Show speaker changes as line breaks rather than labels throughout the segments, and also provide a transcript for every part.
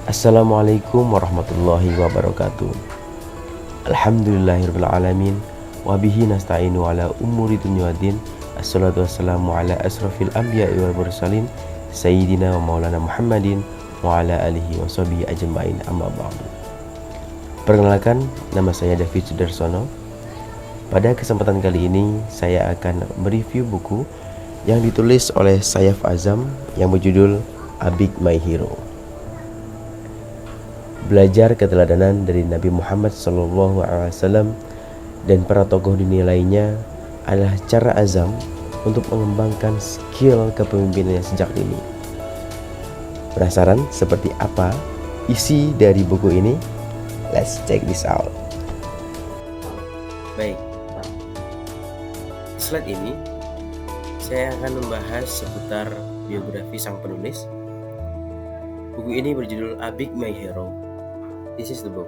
Assalamualaikum warahmatullahi wabarakatuh. Alhamdulillahirabbil alamin wa bihi nasta'inu ala umuri dunya waddin. Assalatu wassalamu ala asrafil anbiya'i wal mursalin sayyidina wa maulana Muhammadin wa ala alihi wa sahbihi ajma'in, amma ba'du. Perkenalkan, nama saya David Sudarsono. Pada kesempatan kali ini saya akan mereview buku yang ditulis oleh Sayaf Azam yang berjudul A Big My Hero. Belajar keteladanan dari Nabi Muhammad SAW dan para tokoh dunia lainnya adalah cara Azam untuk mengembangkan skill kepemimpinannya sejak dini. Penasaran seperti apa isi dari buku ini? Let's check this out. Baik, slide ini saya akan membahas seputar biografi sang penulis. Buku ini berjudul A Big My Hero. This is the book.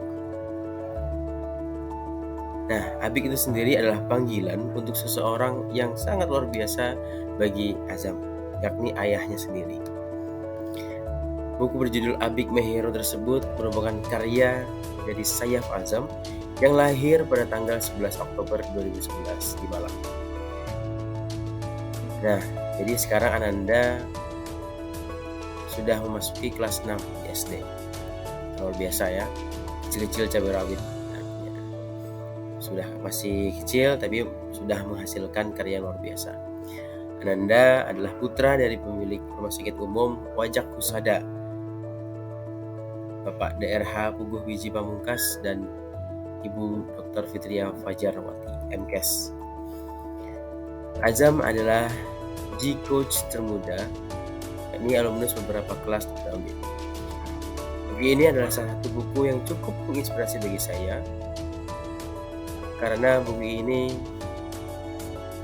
Nah, Abik itu sendiri adalah panggilan untuk seseorang yang sangat luar biasa bagi Azam, yakni ayahnya sendiri. Buku berjudul A Big My Hero tersebut merupakan karya dari Sayaf Azam yang lahir pada tanggal 11 Oktober 2011 di Malang. Nah, jadi sekarang Ananda sudah memasuki kelas 6 di SD. Luar biasa ya, kecil-kecil cabai rawit. Sudah masih kecil tapi sudah menghasilkan karya luar biasa. Ananda adalah putra dari pemilik Rumah Sakit Umum Wajak Husada, Bapak DRH Puguh Wiji Pamungkas dan Ibu Dr. Fitria Fajarwati, MKes. Azam adalah G-Coach termuda, yakni alumnus beberapa kelas terdahulu. Buku ini adalah salah satu buku yang cukup menginspirasi bagi saya, karena buku ini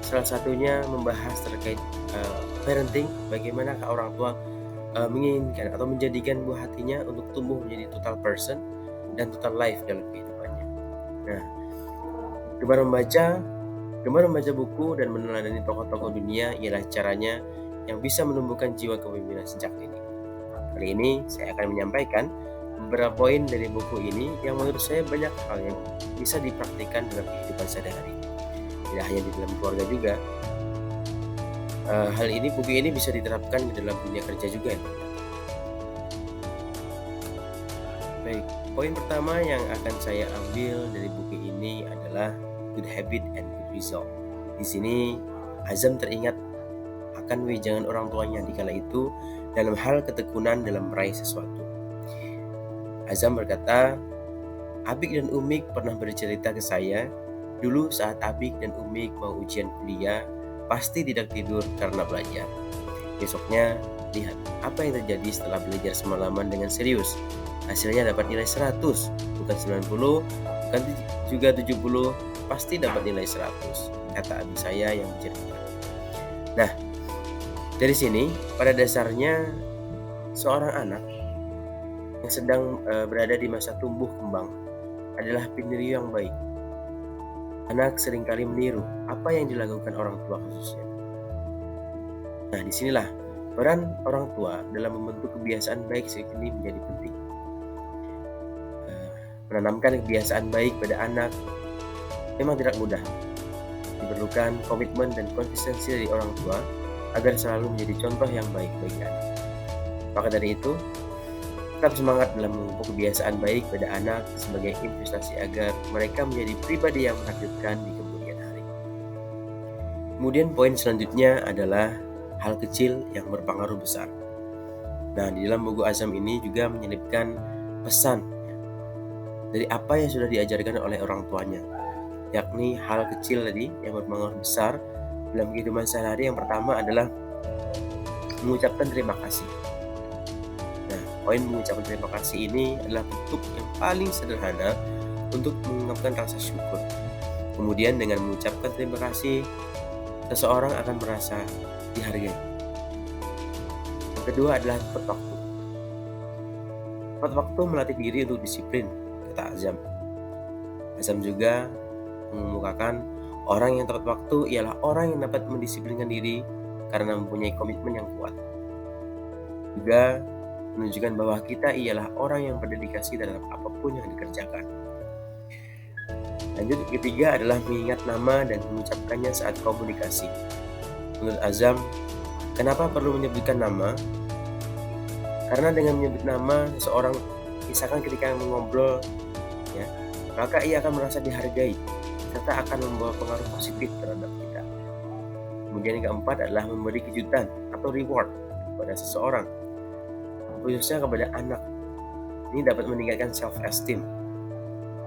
salah satunya membahas terkait parenting, bagaimana orang tua menginginkan atau menjadikan buah hatinya untuk tumbuh menjadi total person dan total life dalam kehidupannya. Nah, gemar membaca buku dan meneladani tokoh-tokoh dunia ialah caranya yang bisa menumbuhkan jiwa kepemimpinan sejak dini. Kali ini saya akan menyampaikan beberapa poin dari buku ini yang menurut saya banyak hal yang bisa dipraktikkan dalam kehidupan sehari-hari. Tidak hanya di dalam keluarga juga. Buku ini bisa diterapkan di dalam dunia kerja juga. Baik, poin pertama yang akan saya ambil dari buku ini adalah good habit and good result. Di sini Azam teringat akan wejangan orang tuanya di kala itu dalam hal ketekunan dalam meraih sesuatu. Azam berkata, Abik dan Umik pernah bercerita ke saya, dulu saat Abik dan Umik mau ujian kuliah, pasti tidak tidur karena belajar. Besoknya, lihat apa yang terjadi setelah belajar semalaman dengan serius. Hasilnya dapat nilai 100, bukan 90, bukan juga 70, pasti dapat nilai 100, kata Abik saya yang bercerita. Nah, dari sini, pada dasarnya seorang anak yang sedang berada di masa tumbuh kembang adalah peniru yang baik. Anak seringkali meniru apa yang dilakukan orang tua khususnya. Nah, disinilah peran orang tua dalam membentuk kebiasaan baik ini menjadi penting. Menanamkan kebiasaan baik pada anak memang tidak mudah. Diperlukan komitmen dan konsistensi dari orang tua agar selalu menjadi contoh yang baik bagi anak. Maka dari itu, tetap semangat dalam memupuk kebiasaan baik pada anak sebagai investasi agar mereka menjadi pribadi yang menakjubkan di kemudian hari. Kemudian poin selanjutnya adalah hal kecil yang berpengaruh besar. Nah, di dalam buku Azam ini juga menyelipkan pesan dari apa yang sudah diajarkan oleh orang tuanya, yakni hal kecil tadi yang berpengaruh besar dalam kehidupan sehari-hari. Yang pertama adalah mengucapkan terima kasih. Nah, poin mengucapkan terima kasih ini adalah bentuk yang paling sederhana untuk mengungkapkan rasa syukur. Kemudian dengan mengucapkan terima kasih, seseorang akan merasa dihargai. Yang kedua adalah tepat waktu. Tepat waktu melatih diri untuk disiplin, kata Azam. Azam juga mengemukakan orang yang tepat waktu ialah orang yang dapat mendisiplinkan diri karena mempunyai komitmen yang kuat. Juga menunjukkan bahwa kita ialah orang yang berdedikasi dalam apapun yang dikerjakan. Lanjut, ketiga adalah mengingat nama dan mengucapkannya saat komunikasi. Menurut Azam, kenapa perlu menyebutkan nama? Karena dengan menyebut nama seseorang, misalkan ketika mengobrol, ya, maka ia akan merasa dihargai serta akan membawa pengaruh positif terhadap kita. Kemudian yang keempat adalah memberi kejutan atau reward kepada seseorang, khususnya kepada anak. Ini dapat meningkatkan self-esteem.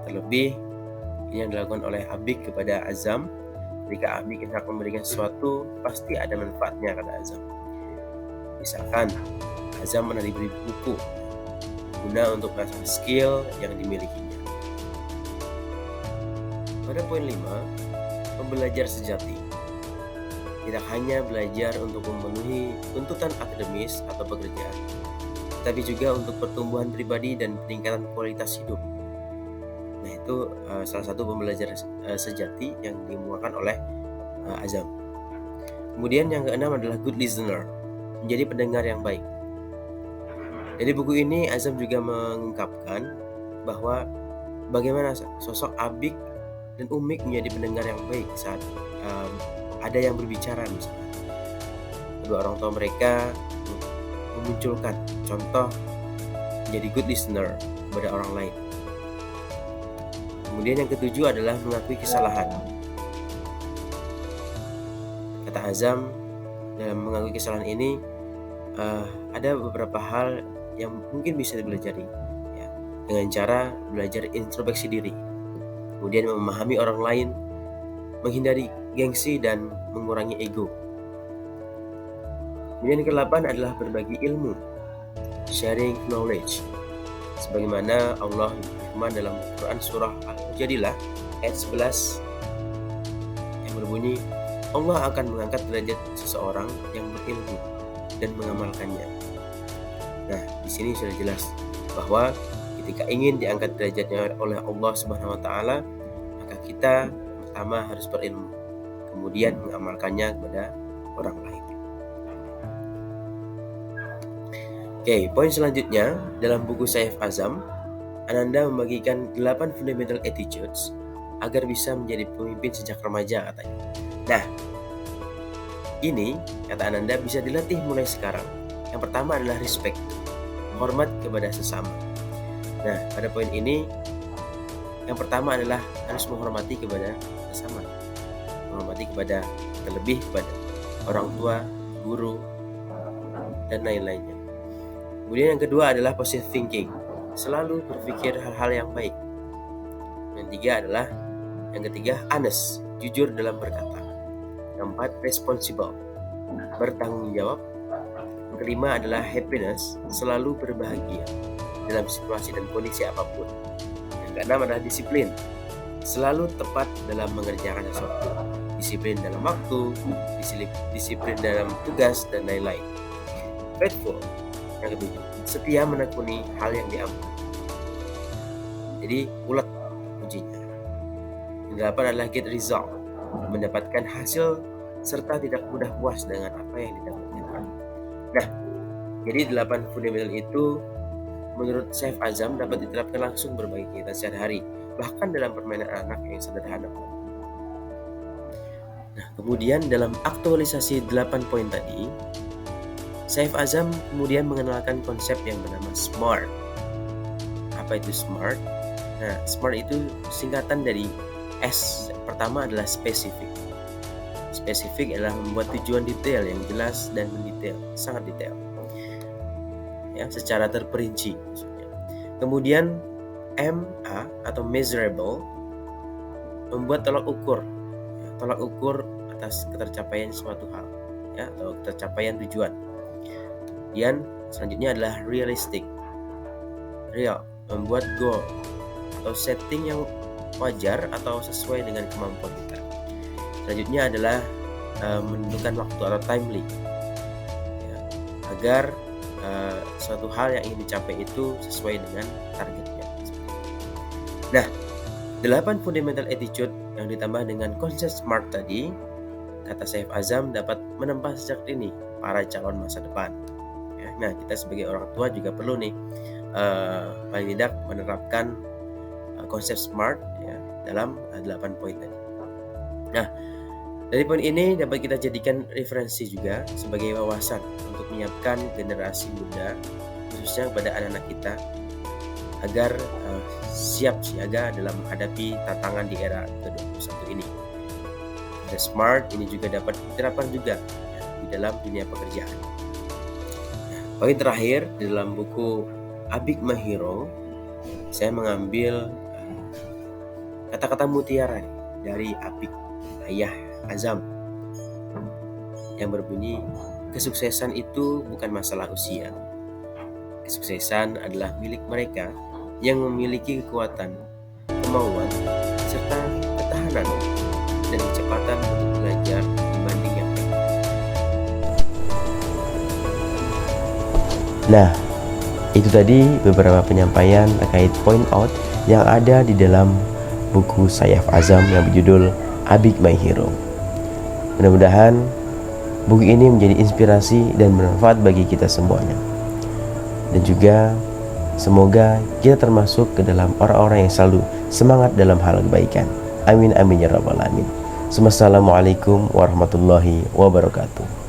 Terlebih, ini yang dilakukan oleh Abik kepada Azam. Ketika Abik hendak memberikan sesuatu, pasti ada manfaatnya, kata Azam. Misalkan, Azam beri buku guna untuk mengasah skill yang dimilikinya. Pada poin 5, pembelajar sejati. Tidak hanya belajar untuk memenuhi tuntutan akademis atau pekerjaan, tapi juga untuk pertumbuhan pribadi dan peningkatan kualitas hidup. Nah, itu salah satu pembelajar sejati yang dimuatkan oleh Azam. Kemudian yang keenam adalah good listener, menjadi pendengar yang baik. Jadi buku ini Azam juga mengungkapkan bahwa bagaimana sosok Abik dan Umik menjadi pendengar yang baik saat ada yang berbicara misalnya. Kedua orang tua mereka memunculkan contoh menjadi good listener kepada orang lain. Kemudian yang ketujuh adalah mengakui kesalahan. Kata Azam, dalam mengakui kesalahan ini ada beberapa hal yang mungkin bisa dipelajari, ya, dengan cara belajar introspeksi diri, kemudian memahami orang lain, menghindari gengsi dan mengurangi ego. Kemudian yang ke-8 adalah berbagi ilmu, sharing knowledge. Sebagaimana Allah berfirman dalam Quran surah Al-Mujadilah ayat 11 yang berbunyi, Allah akan mengangkat derajat seseorang yang berilmu dan mengamalkannya. Nah, di sini sudah jelas bahwa ketika ingin diangkat derajatnya oleh Allah Subhanahu wa taala, maka kita pertama harus berilmu, kemudian mengamalkannya kepada orang lain. Oke, poin selanjutnya dalam buku Saif Azam, Ananda membagikan 8 fundamental attitudes agar bisa menjadi pemimpin sejak remaja, katanya. Nah, ini kata Ananda bisa dilatih mulai sekarang. Yang pertama adalah respect, hormat kepada sesama. Nah, pada poin ini yang pertama adalah harus menghormati kepada sesama, menghormati kepada, terlebih kepada orang tua, guru, dan lain-lainnya. Kemudian yang kedua adalah positive thinking, selalu berpikir hal-hal yang baik. Yang ketiga honest, jujur dalam berkata. Yang keempat responsible, bertanggung jawab. Yang kelima adalah happiness, selalu berbahagia dalam situasi dan kondisi apapun. Yang keenam adalah disiplin, selalu tepat dalam mengerjakan sesuatu, disiplin dalam waktu, disiplin dalam tugas, dan lain-lain. Faithful, yang ketujuh, setia menekuni hal yang diampuni. Jadi ulet ujinya. Yang delapan adalah get result, mendapatkan hasil serta tidak mudah puas dengan apa yang didapatkan. Nah, jadi 8 fundamental itu menurut Saif Azam dapat diterapkan langsung berbagai kegiatan sehari-hari, bahkan dalam permainan anak yang sederhana. Nah, kemudian dalam aktualisasi 8 poin tadi, Saif Azam kemudian mengenalkan konsep yang bernama SMART. Apa itu SMART? Nah, SMART itu singkatan dari S. Pertama adalah spesifik. Spesifik adalah membuat tujuan detail yang jelas dan mendetail, sangat detail, ya, secara terperinci maksudnya. Kemudian MA atau measurable, membuat tolak ukur atas ketercapaian suatu hal, ya, atau ketercapaian tujuan. Kemudian selanjutnya adalah realistic, real, membuat goal atau setting yang wajar atau sesuai dengan kemampuan kita. Selanjutnya adalah menentukan waktu atau timely, ya, agar suatu hal yang ingin dicapai itu sesuai dengan targetnya. Nah, 8 fundamental attitude yang ditambah dengan konsep SMART tadi, kata Saif Azam, dapat menempa sejak dini para calon masa depan. Ya. Nah, kita sebagai orang tua juga perlu nih paling tidak menerapkan konsep SMART ya, dalam 8 poin tadi. Nah, dari poin ini dapat kita jadikan referensi juga sebagai wawasan untuk menyiapkan generasi muda, khususnya kepada anak-anak kita, agar siap siaga dalam menghadapi tantangan di era ke-21 ini. The SMART ini juga dapat diterapkan juga ya, di dalam dunia pekerjaan. Poin terakhir di dalam buku A Big My Hero, saya mengambil kata-kata mutiara dari Apik Ayah Azam yang berbunyi, kesuksesan itu bukan masalah usia. Kesuksesan adalah milik mereka yang memiliki kekuatan, kemauan, serta ketahanan dan kecepatan untuk belajar dibanding yang lain.
Nah, itu tadi beberapa penyampaian terkait point out yang ada di dalam buku Sayaf Azam yang berjudul A Big My Hero. Mudah-mudahan buku ini menjadi inspirasi dan bermanfaat bagi kita semuanya. Dan juga semoga kita termasuk ke dalam orang-orang yang selalu semangat dalam hal kebaikan. Amin amin ya rabbal alamin. Assalamualaikum warahmatullahi wabarakatuh.